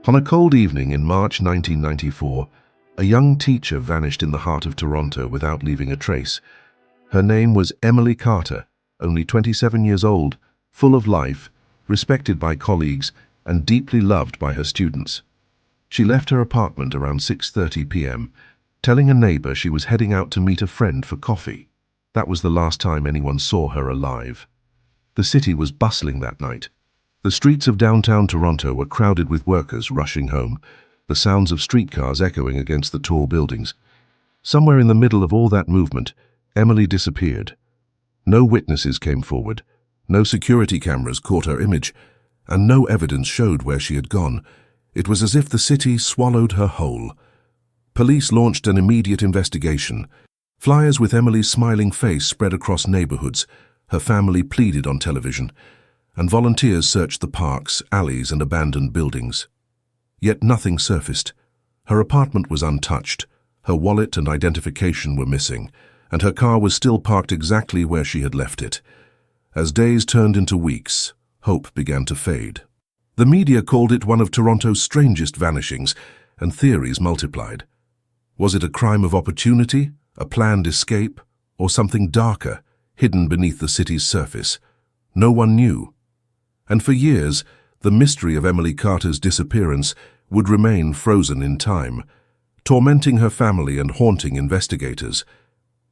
On a cold evening in March 1994, a young teacher vanished in the heart of Toronto without leaving a trace. Her name was Emily Carter, only 27 years old, full of life, respected by colleagues, and deeply loved by her students. She left her apartment around 6:30 p.m., telling a neighbor she was heading out to meet a friend for coffee. That was the last time anyone saw her alive. The city was bustling that night. The streets of downtown Toronto were crowded with workers rushing home, the sounds of streetcars echoing against the tall buildings. Somewhere in the middle of all that movement, Emily disappeared. No witnesses came forward, no security cameras caught her image, and no evidence showed where she had gone. It was as if the city swallowed her whole. Police launched an immediate investigation. Flyers with Emily's smiling face spread across neighborhoods. Her family pleaded on television, and volunteers searched the parks, alleys, and abandoned buildings. Yet nothing surfaced. Her apartment was untouched. Her wallet and identification were missing, and her car was still parked exactly where she had left it. As days turned into weeks, hope began to fade. The media called it one of Toronto's strangest vanishings, and theories multiplied. Was it a crime of opportunity, a planned escape, or something darker, hidden beneath the city's surface? No one knew. And for years, the mystery of Emily Carter's disappearance would remain frozen in time, tormenting her family and haunting investigators.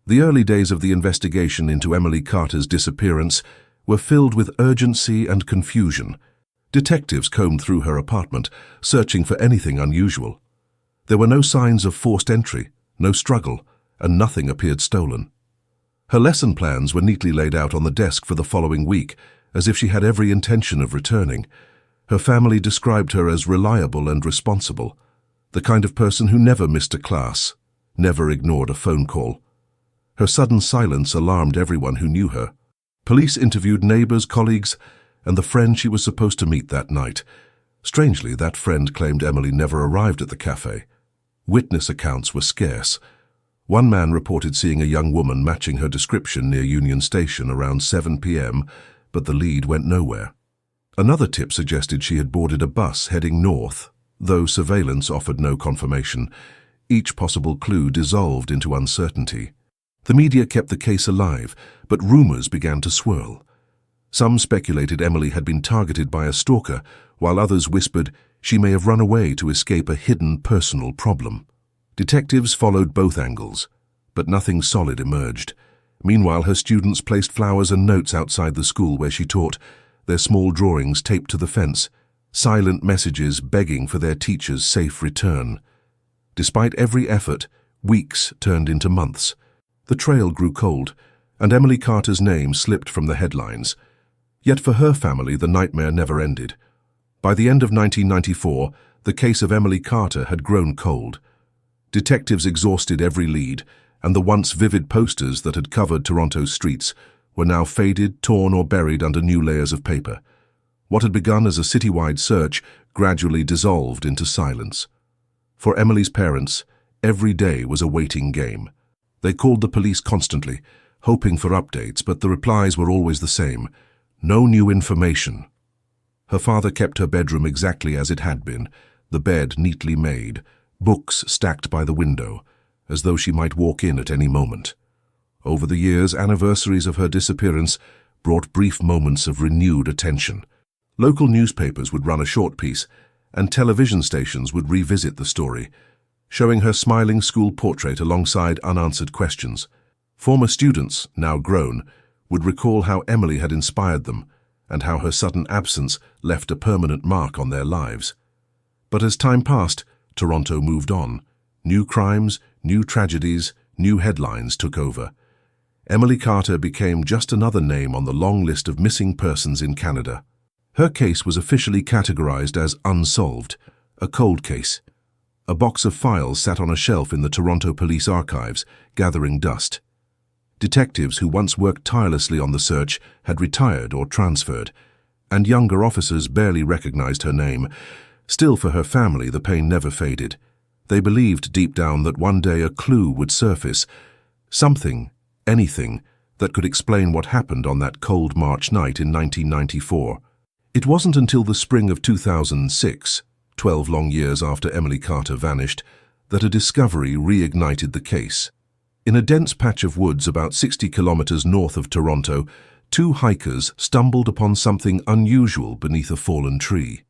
The early days of the investigation into Emily Carter's disappearance were filled with urgency and confusion. Detectives combed through her apartment, searching for anything unusual. There were no signs of forced entry, no struggle, and nothing appeared stolen. Her lesson plans were neatly laid out on the desk for the following week, as if she had every intention of returning. Her family described her as reliable and responsible, the kind of person who never missed a class, never ignored a phone call. Her sudden silence alarmed everyone who knew her. Police interviewed neighbors, colleagues, and the friend she was supposed to meet that night. Strangely, that friend claimed Emily never arrived at the cafe. Witness accounts were scarce. One man reported seeing a young woman matching her description near Union Station around 7 p.m., but the lead went nowhere. Another tip suggested she had boarded a bus heading north, though surveillance offered no confirmation. Each possible clue dissolved into uncertainty. The media kept the case alive, but rumors began to swirl. Some speculated Emily had been targeted by a stalker, while others whispered she may have run away to escape a hidden personal problem. Detectives followed both angles, but nothing solid emerged. Meanwhile, her students placed flowers and notes outside the school where she taught, their small drawings taped to the fence, silent messages begging for their teacher's safe return. Despite every effort, weeks turned into months. The trail grew cold, and Emily Carter's name slipped from the headlines. Yet for her family, the nightmare never ended. By the end of 1994, the case of Emily Carter had grown cold. Detectives exhausted every lead, and the once vivid posters that had covered Toronto's streets were now faded, torn, or buried under new layers of paper. What had begun as a citywide search gradually dissolved into silence. For Emily's parents, every day was a waiting game. They called the police constantly, hoping for updates, but the replies were always the same: no new information. Her father kept her bedroom exactly as it had been, the bed neatly made, books stacked by the window, as though she might walk in at any moment. Over the years, anniversaries of her disappearance brought brief moments of renewed attention. Local newspapers would run a short piece, and television stations would revisit the story, showing her smiling school portrait alongside unanswered questions. Former students, now grown, would recall how Emily had inspired them, and how her sudden absence left a permanent mark on their lives. But as time passed, Toronto moved on. New crimes, new tragedies, new headlines took over. Emily Carter became just another name on the long list of missing persons in Canada. Her case was officially categorized as unsolved, a cold case. A box of files sat on a shelf in the Toronto Police Archives, gathering dust. Detectives who once worked tirelessly on the search had retired or transferred, and younger officers barely recognized her name. Still, for her family, the pain never faded. They believed deep down that one day a clue would surface, something, anything, that could explain what happened on that cold March night in 1994. It wasn't until the spring of 2006, 12 long years after Emily Carter vanished, that a discovery reignited the case. In a dense patch of woods about 60 kilometers north of Toronto, two hikers stumbled upon something unusual beneath a fallen tree.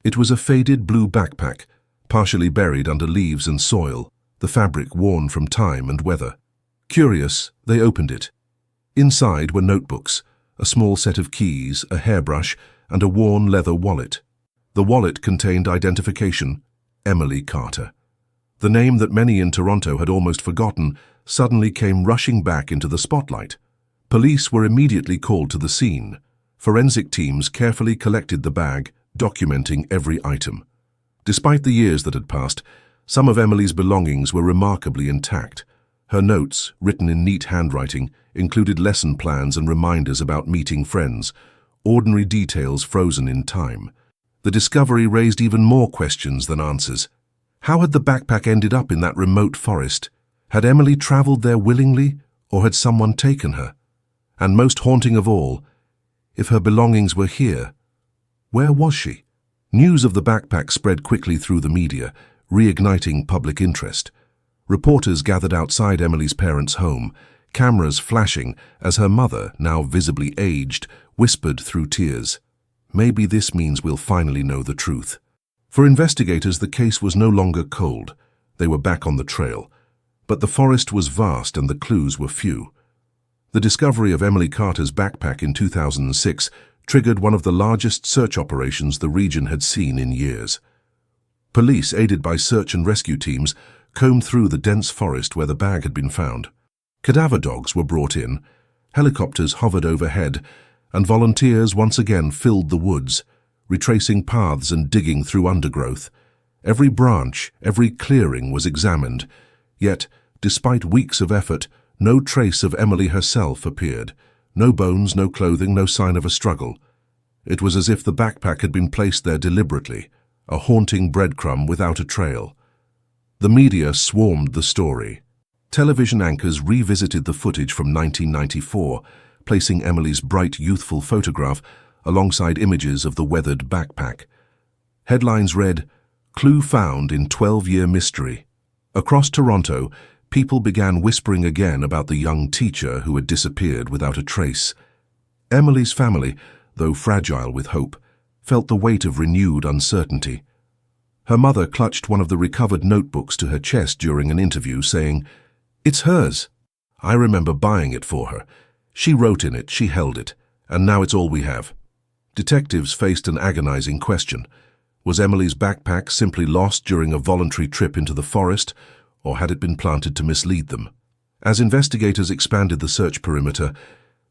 It was a faded blue backpack, partially buried under leaves and soil, the fabric worn from time and weather. Curious, they opened it. Inside were notebooks, a small set of keys, a hairbrush, and a worn leather wallet. The wallet contained identification: Emily Carter. The name that many in Toronto had almost forgotten suddenly came rushing back into the spotlight. Police were immediately called to the scene. Forensic teams carefully collected the bag, documenting every item. Despite the years that had passed, some of Emily's belongings were remarkably intact. Her notes, written in neat handwriting, included lesson plans and reminders about meeting friends, ordinary details frozen in time. The discovery raised even more questions than answers. How had the backpack ended up in that remote forest? Had Emily traveled there willingly, or had someone taken her? And most haunting of all, if her belongings were here, where was she? News of the backpack spread quickly through the media, reigniting public interest. Reporters gathered outside Emily's parents' home, cameras flashing as her mother, now visibly aged, whispered through tears, "Maybe this means we'll finally know the truth." For investigators, the case was no longer cold. They were back on the trail. But the forest was vast and the clues were few. The discovery of Emily Carter's backpack in 2006 triggered one of the largest search operations the region had seen in years. Police, aided by search and rescue teams, combed through the dense forest where the bag had been found. Cadaver dogs were brought in, helicopters hovered overhead, and volunteers once again filled the woods, retracing paths and digging through undergrowth. Every branch, every clearing was examined, yet, despite weeks of effort, no trace of Emily herself appeared. No bones, no clothing, no sign of a struggle. It was as if the backpack had been placed there deliberately, a haunting breadcrumb without a trail. The media swarmed the story. Television anchors revisited the footage from 1994, placing Emily's bright, youthful photograph alongside images of the weathered backpack. Headlines read, "Clue found in 12-year mystery." Across Toronto, people began whispering again about the young teacher who had disappeared without a trace. Emily's family, though fragile with hope, felt the weight of renewed uncertainty. Her mother clutched one of the recovered notebooks to her chest during an interview, saying, "It's hers. I remember buying it for her. She wrote in it, she held it, and now it's all we have." Detectives faced an agonizing question. Was Emily's backpack simply lost during a voluntary trip into the forest, or had it been planted to mislead them? As investigators expanded the search perimeter,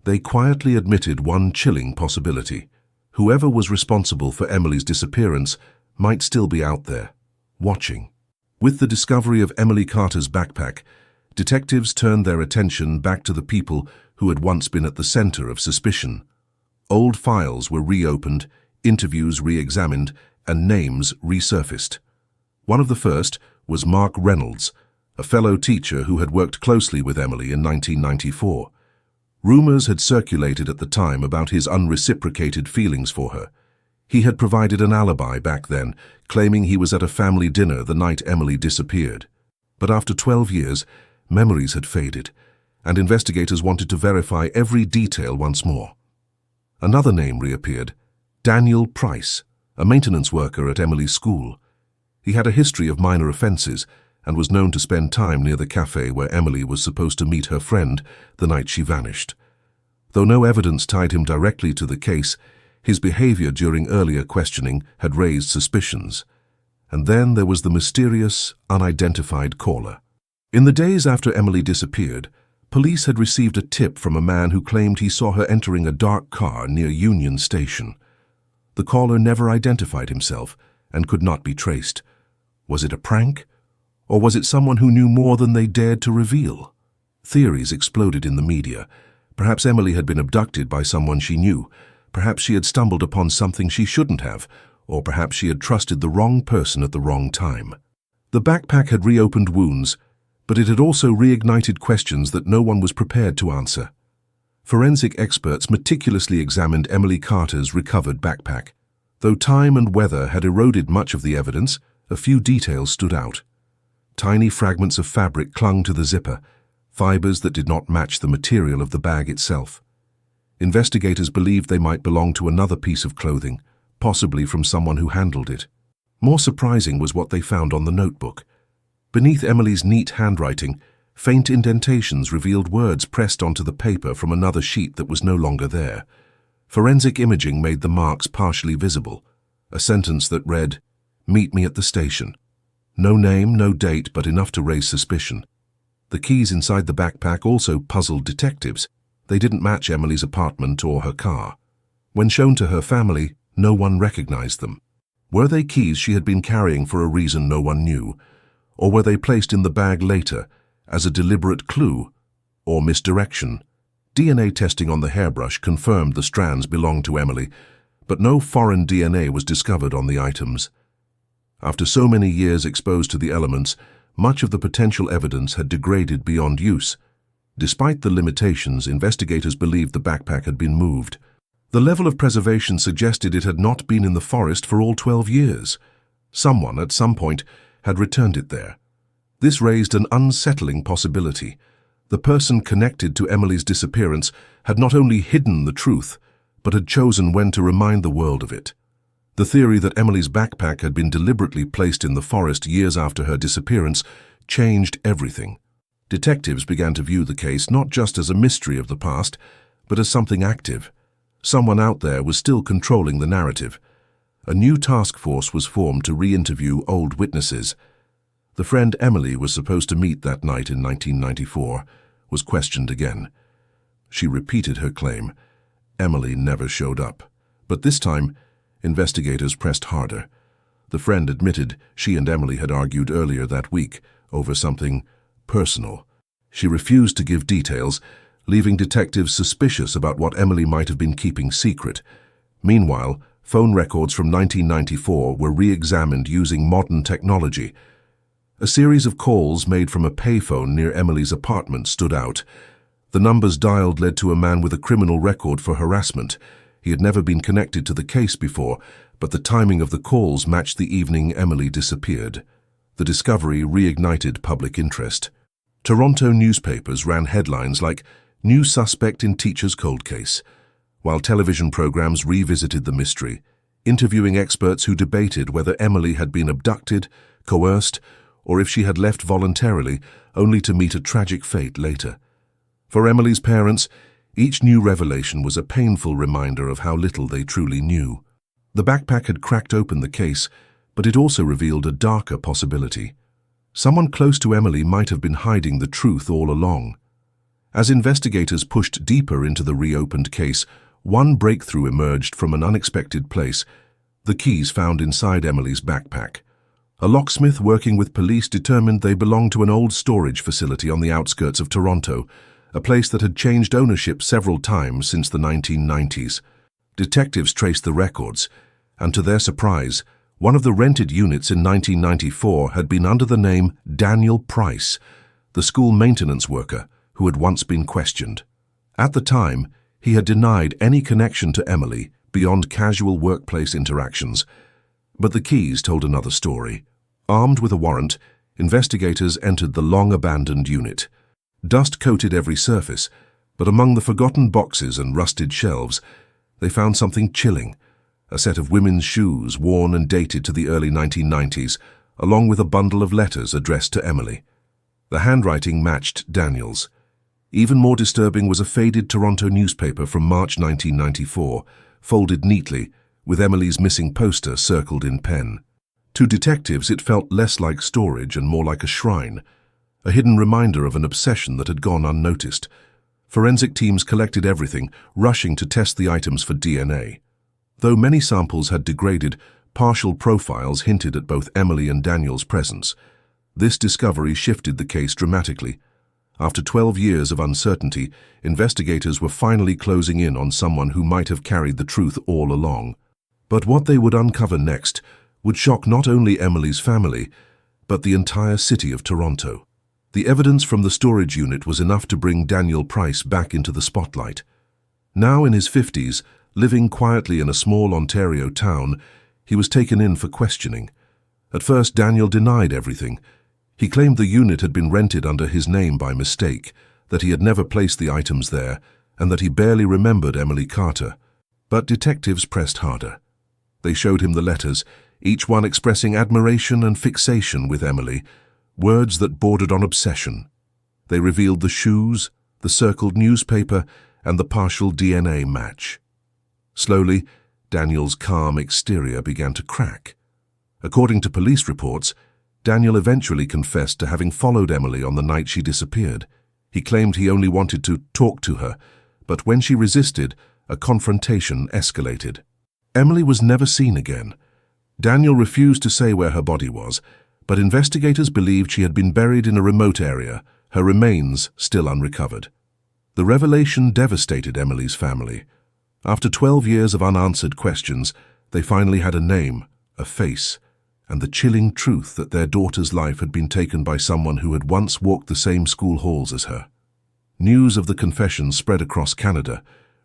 they quietly admitted one chilling possibility. Whoever was responsible for Emily's disappearance might still be out there, watching. With the discovery of Emily Carter's backpack, detectives turned their attention back to the people who had once been at the center of suspicion. Old files were reopened, interviews re-examined, and names resurfaced. One of the first was Mark Reynolds, a fellow teacher who had worked closely with Emily in 1994. Rumors had circulated at the time about his unreciprocated feelings for her. He had provided an alibi back then, claiming he was at a family dinner the night Emily disappeared. But after 12 years, memories had faded, and investigators wanted to verify every detail once more. Another name reappeared, Daniel Price, a maintenance worker at Emily's school. He had a history of minor offenses and was known to spend time near the cafe where Emily was supposed to meet her friend the night she vanished. Though no evidence tied him directly to the case, his behavior during earlier questioning had raised suspicions. And then there was the mysterious, unidentified caller. In the days after Emily disappeared, police had received a tip from a man who claimed he saw her entering a dark car near Union Station. The caller never identified himself and could not be traced. Was it a prank? Or was it someone who knew more than they dared to reveal? Theories exploded in the media. Perhaps Emily had been abducted by someone she knew. Perhaps she had stumbled upon something she shouldn't have. Or perhaps she had trusted the wrong person at the wrong time. The backpack had reopened wounds, but it had also reignited questions that no one was prepared to answer. Forensic experts meticulously examined Emily Carter's recovered backpack. Though time and weather had eroded much of the evidence, a few details stood out. Tiny fragments of fabric clung to the zipper, fibers that did not match the material of the bag itself. Investigators believed they might belong to another piece of clothing, possibly from someone who handled it. More surprising was what they found on the notebook. Beneath Emily's neat handwriting, faint indentations revealed words pressed onto the paper from another sheet that was no longer there. Forensic imaging made the marks partially visible. A sentence that read, "Meet me at the station." No name, no date, but enough to raise suspicion. The keys inside the backpack also puzzled detectives. They didn't match Emily's apartment or her car. When shown to her family, no one recognized them. Were they keys she had been carrying for a reason no one knew? Or were they placed in the bag later as a deliberate clue or misdirection? DNA testing on the hairbrush confirmed the strands belonged to Emily, but no foreign DNA was discovered on the items. After so many years exposed to the elements, much of the potential evidence had degraded beyond use. Despite the limitations, investigators believed the backpack had been moved. The level of preservation suggested it had not been in the forest for all 12 years. Someone, at some point, had returned it there. This raised an unsettling possibility. The person connected to Emily's disappearance had not only hidden the truth, but had chosen when to remind the world of it. The theory that Emily's backpack had been deliberately placed in the forest years after her disappearance changed everything. Detectives began to view the case not just as a mystery of the past, but as something active. Someone out there was still controlling the narrative. A new task force was formed to re-interview old witnesses. The friend Emily was supposed to meet that night in 1994 was questioned again. She repeated her claim. Emily never showed up. But this time, investigators pressed harder. The friend admitted she and Emily had argued earlier that week over something personal. She refused to give details, leaving detectives suspicious about what Emily might have been keeping secret. Meanwhile, phone records from 1994 were re-examined using modern technology. A series of calls made from a payphone near Emily's apartment stood out. The numbers dialed led to a man with a criminal record for harassment. He had never been connected to the case before, but the timing of the calls matched the evening Emily disappeared. The discovery reignited public interest. Toronto newspapers ran headlines like, "New suspect in teacher's cold case," while television programs revisited the mystery, interviewing experts who debated whether Emily had been abducted, coerced, or if she had left voluntarily, only to meet a tragic fate later. For Emily's parents, each new revelation was a painful reminder of how little they truly knew. The backpack had cracked open the case, but it also revealed a darker possibility. Someone close to Emily might have been hiding the truth all along. As investigators pushed deeper into the reopened case, one breakthrough emerged from an unexpected place: the keys found inside Emily's backpack. A locksmith working with police determined they belonged to an old storage facility on the outskirts of Toronto, a place that had changed ownership several times since the 1990s. Detectives traced the records, and to their surprise, one of the rented units in 1994 had been under the name Daniel Price, the school maintenance worker who had once been questioned. At the time, he had denied any connection to Emily beyond casual workplace interactions. But the keys told another story. Armed with a warrant, investigators entered the long-abandoned unit. Dust coated every surface, but among the forgotten boxes and rusted shelves, they found something chilling: a set of women's shoes worn and dated to the early 1990s, along with a bundle of letters addressed to Emily. The handwriting matched Daniel's. Even more disturbing was a faded Toronto newspaper from March 1994, folded neatly, with Emily's missing poster circled in pen. To detectives, it felt less like storage and more like a shrine, a hidden reminder of an obsession that had gone unnoticed. Forensic teams collected everything, rushing to test the items for DNA. Though many samples had degraded, partial profiles hinted at both Emily and Daniel's presence. This discovery shifted the case dramatically. After 12 years of uncertainty, investigators were finally closing in on someone who might have carried the truth all along. But what they would uncover next would shock not only Emily's family, but the entire city of Toronto. The evidence from the storage unit was enough to bring Daniel Price back into the spotlight. Now in his 50s, Living quietly in a small Ontario town, he was taken in for questioning. At first, Daniel denied everything. He claimed the unit had been rented under his name by mistake, that he had never placed the items there, and that he barely remembered Emily Carter. But detectives pressed harder. They showed him the letters, each one expressing admiration and fixation with Emily, words that bordered on obsession. They revealed the shoes, the circled newspaper, and the partial DNA match. Slowly, Daniel's calm exterior began to crack. According to police reports, Daniel eventually confessed to having followed Emily on the night she disappeared. He claimed he only wanted to talk to her, but when she resisted, a confrontation escalated. Emily was never seen again. Daniel refused to say where her body was, but investigators believed she had been buried in a remote area, her remains still unrecovered. The revelation devastated Emily's family. After 12 years of unanswered questions, they finally had a name, a face, and the chilling truth that their daughter's life had been taken by someone who had once walked the same school halls as her. News of the confession spread across Canada,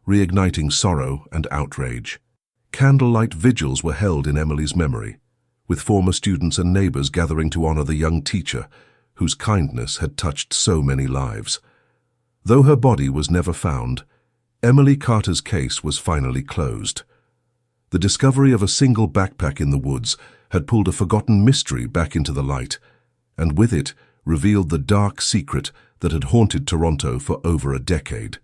reigniting sorrow and outrage. Candlelight vigils were held in Emily's memory, with former students and neighbors gathering to honor the young teacher whose kindness had touched so many lives. Though her body was never found, Emily Carter's case was finally closed. The discovery of a single backpack in the woods had pulled a forgotten mystery back into the light, and with it revealed the dark secret that had haunted Toronto for over a decade.